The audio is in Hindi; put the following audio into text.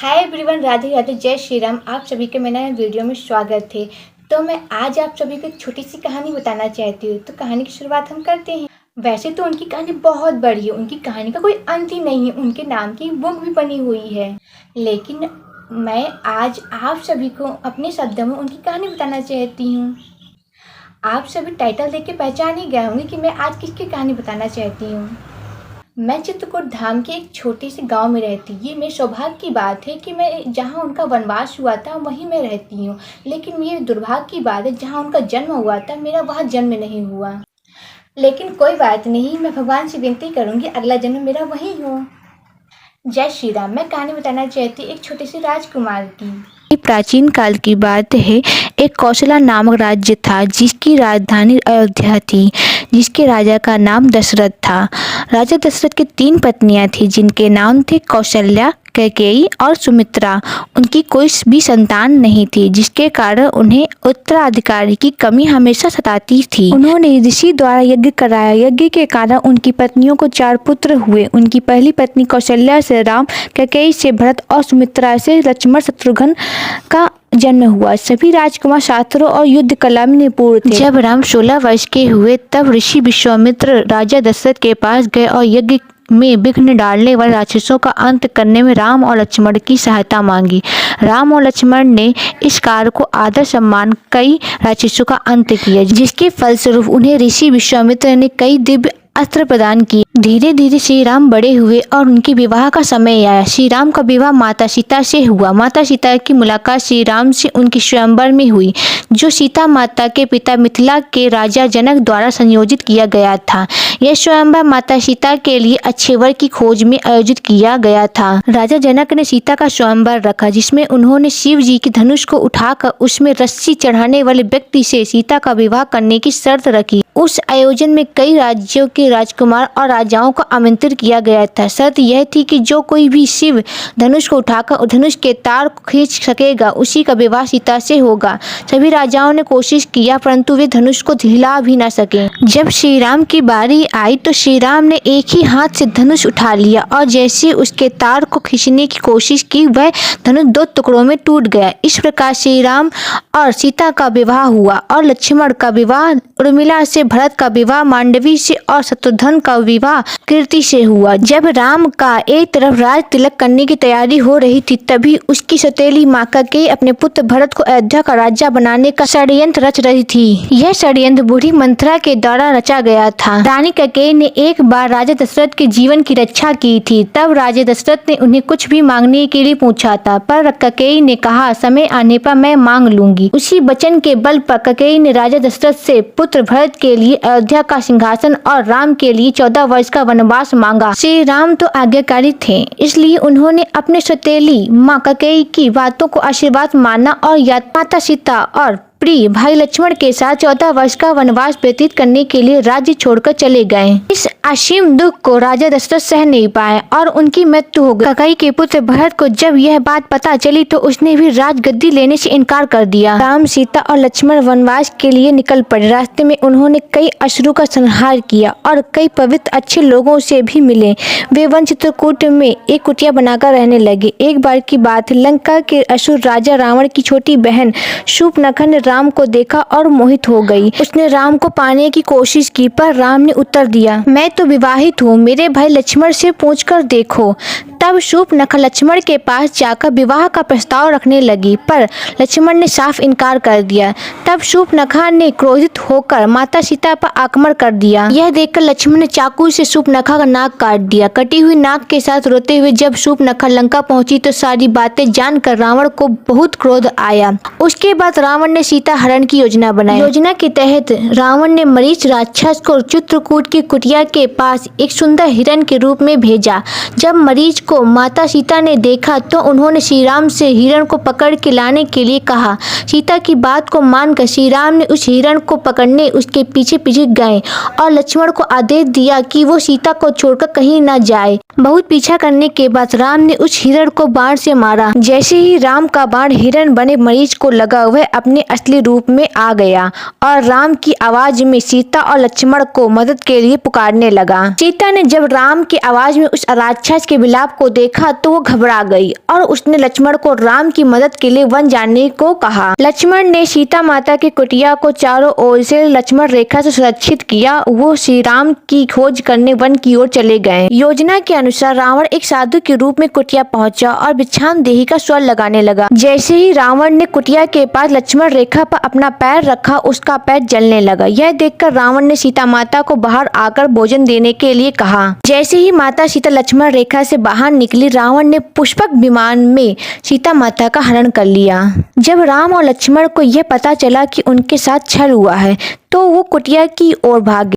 हाय एवरीवन, राधे राधे, जय श्री राम। आप सभी के मेरे नए वीडियो में स्वागत है। तो मैं आज आप सभी को एक छोटी सी कहानी बताना चाहती हूँ। तो कहानी की शुरुआत हम करते हैं। वैसे तो उनकी कहानी बहुत बड़ी है, उनकी कहानी का कोई अंत ही नहीं है, उनके नाम की बुक भी बनी हुई है। लेकिन मैं आज आप सभी को अपने शब्दों में उनकी कहानी बताना चाहती हूँ। आप सभी टाइटल देख के पहचान ही गए होंगे कि मैं आज किसकी कहानी बताना चाहती हूँ। मैं चित्रकूट धाम के एक छोटे से गांव में रहती। ये मेरे सौभाग्य की बात है कि मैं जहां उनका वनवास हुआ था वहीं मैं रहती हूँ। लेकिन ये दुर्भाग्य की बात है, जहां उनका जन्म हुआ था मेरा वहां जन्म नहीं हुआ। लेकिन कोई बात नहीं, मैं भगवान से विनती करूंगी अगला जन्म मेरा वहीं हो। जय श्री राम। मैं कहानी बताना चाहती एक छोटे से राजकुमार की। प्राचीन काल की बात है। एक कौशला नामक राज्य था जिसकी राजधानी अयोध्या थी, जिसके राजा का नाम दशरथ था। राजा दशरथ की 3 पत्नियां थी जिनके नाम थे कौशल्या, कैकेयी और सुमित्रा। उनकी कोई भी संतान नहीं थी, जिसके कारण उन्हें उत्तराधिकारी की कमी हमेशा सताती थी। उन्होंने ऋषि द्वारा यज्ञ कराया। यज्ञ के कारण उनकी पत्नियों को 4 पुत्र हुए। उनकी पहली पत्नी कौशल्या से राम, कैकेयी से भरत और सुमित्रा से लक्ष्मण शत्रुघ्न का जन्म हुआ। सभी राजकुमार शास्त्रों और युद्ध कला में निपुण थे। जब राम 16 वर्ष के हुए तब ऋषि विश्वामित्र राजा दशरथ के पास गए और यज्ञ में विघ्न डालने वाले राक्षसों का अंत करने में राम और लक्ष्मण की सहायता मांगी। राम और लक्ष्मण ने इस कार्य को आदर सम्मान कई राक्षसों का अंत किया, जिसके फलस्वरूप उन्हें ऋषि विश्वामित्र ने कई दिव्य अस्त्र प्रदान किए। धीरे धीरे श्री राम बड़े हुए और उनके विवाह का समय आया। श्री राम का विवाह माता सीता से हुआ। माता सीता की मुलाकात श्री राम से उनकी स्वयंवर में हुई, जो सीता माता के पिता मिथिला के राजा जनक द्वारा संयोजित किया गया था। यह स्वयंवर माता सीता के लिए अच्छे वर की खोज में आयोजित किया गया था। राजा जनक ने सीता का स्वयंवर रखा, जिसमें उन्होंने शिव जी की धनुष को उठाकर उसमें रस्सी चढ़ाने वाले व्यक्ति से सीता का विवाह करने की शर्त रखी। उस आयोजन में कई राज्यों के राजकुमार और राजाओं को आमंत्रित किया गया था। शर्त यह थी कि जो कोई भी शिव धनुष को उठाकर धनुष के तार को खींच सकेगा, उसी का विवाह सीता से होगा। सभी राजाओं ने कोशिश किया, परंतु वे धनुष को हिला भी न सके। जब श्री राम की बारी आई तो श्री राम ने एक ही हाथ से धनुष उठा लिया और जैसे उसके तार को खींचने की कोशिश की, वह धनुष 2 टुकड़ों में टूट गया। इस प्रकार श्री राम और सीता का विवाह हुआ और लक्ष्मण का विवाह उर्मिला से, भरत का विवाह मांडवी से और शत्रुघ्न का विवाह कीर्ति से हुआ। जब राम का एक तरफ राज तिलक करने की तैयारी हो रही थी, तभी उसकी सौतेली माँ कैकेयी अपने पुत्र भरत को अयोध्या का राजा बनाने का षड्यंत्र रच रही थी। यह षड्यंत्र बूढ़ी मंथरा के द्वारा रचा गया था। रानी कैकेयी ने एक बार राजा दशरथ के जीवन की रक्षा की थी। तब राजा दशरथ ने उन्हें कुछ भी मांगने के लिए पूछा था, पर कैकेयी ने कहा, समय आने पर मैं मांग लूंगी। उसी वचन के बल पर कैकेयी ने राजा दशरथ से पुत्र भरत के लिए अयोध्या का सिंहासन और राम के लिए 14 वर्ष का वनवास मांगा। श्री राम तो आज्ञाकारी थे, इसलिए उन्होंने अपने सौतेली माँ कैकेयी की बातों को आशीर्वाद माना और माता सीता और प्रिय भाई लक्ष्मण के साथ 14 वर्ष का वनवास व्यतीत करने के लिए राज्य छोड़कर चले गए। इस असीम दुख को राजा दशरथ सह नहीं पाए और उनकी मृत्यु हो गई। कैकेयी के पुत्र भरत को जब यह बात पता चली तो उसने भी राजगद्दी लेने से इनकार कर दिया। राम, सीता और लक्ष्मण वनवास के लिए निकल पड़े। रास्ते में उन्होंने कई असुरों का संहार किया और कई पवित्र अच्छे लोगों से भी मिले। वे वन चित्रकूट में एक कुटिया बनाकर रहने लगे। एक बार की बात है, लंका के असुर राजा रावण की छोटी बहन शूर्पणखा ने राम को देखा और मोहित हो गई। उसने राम को पाने की कोशिश की, पर राम ने उत्तर दिया, मैं तो विवाहित हूँ, मेरे भाई लक्ष्मण से पूछकर देखो। तब शूर्पणखा लक्ष्मण के पास जाकर विवाह का प्रस्ताव रखने लगी, पर लक्ष्मण ने साफ इनकार कर दिया। तब शूर्पणखा ने क्रोधित होकर माता सीता पर आक्रमण कर दिया। यह देखकर लक्ष्मण ने चाकू से शूर्पणखा का नाक काट दिया। कटी हुई नाक के साथ रोते हुए जब शूर्पणखा लंका पहुंची तो सारी बातें जानकर रावण को बहुत क्रोध आया। उसके बाद रावण ने सीता हरण की योजना बनाई। योजना के तहत रावण ने मरीच राक्षस को चित्रकूट की कुटिया के पास एक सुंदर हिरण के रूप में भेजा। जब मरीच को माता सीता ने देखा तो उन्होंने श्री राम से हिरण को पकड़ के लाने के लिए कहा। सीता की बात को मानकर श्री राम ने उस हिरण को पकड़ने उसके पीछे पीछे गए और लक्ष्मण को आदेश दिया कि वो सीता को छोड़कर कहीं न जाए। बहुत पीछा करने के बाद राम ने उस हिरण को बाण से मारा। जैसे ही राम का बाण हिरण बने मरीच को लगा, वह अपने असली रूप में आ गया और राम की आवाज में सीता और लक्ष्मण को मदद के लिए पुकारने लगा। सीता ने जब राम की आवाज में उस राक्षस के विलाप को देखा तो वो घबरा गई और उसने लक्ष्मण को राम की मदद के लिए वन जाने को कहा। लक्ष्मण ने सीता माता की कुटिया को चारों ओर से लक्ष्मण रेखा से सुरक्षित किया। वो श्री राम की खोज करने वन की ओर चले गए। योजना के अनुसार रावण एक साधु के रूप में कुटिया पहुंचा और भिक्षाम देही का स्वर लगाने लगा। जैसे ही रावण ने कुटिया के पास लक्ष्मण रेखा पर अपना पैर रखा, उसका पैर जलने लगा। यह देखकर रावण ने सीता माता को बाहर आकर भोजन देने के लिए कहा। जैसे ही माता सीता लक्ष्मण रेखा से बाहर निकली, रावण ने पुष्पक विमान में सीता माता का हरण कर लिया। जब राम और लक्ष्मण को यह पता चला कि उनके साथ छल हुआ है तो वो कुटिया की ओर भागे।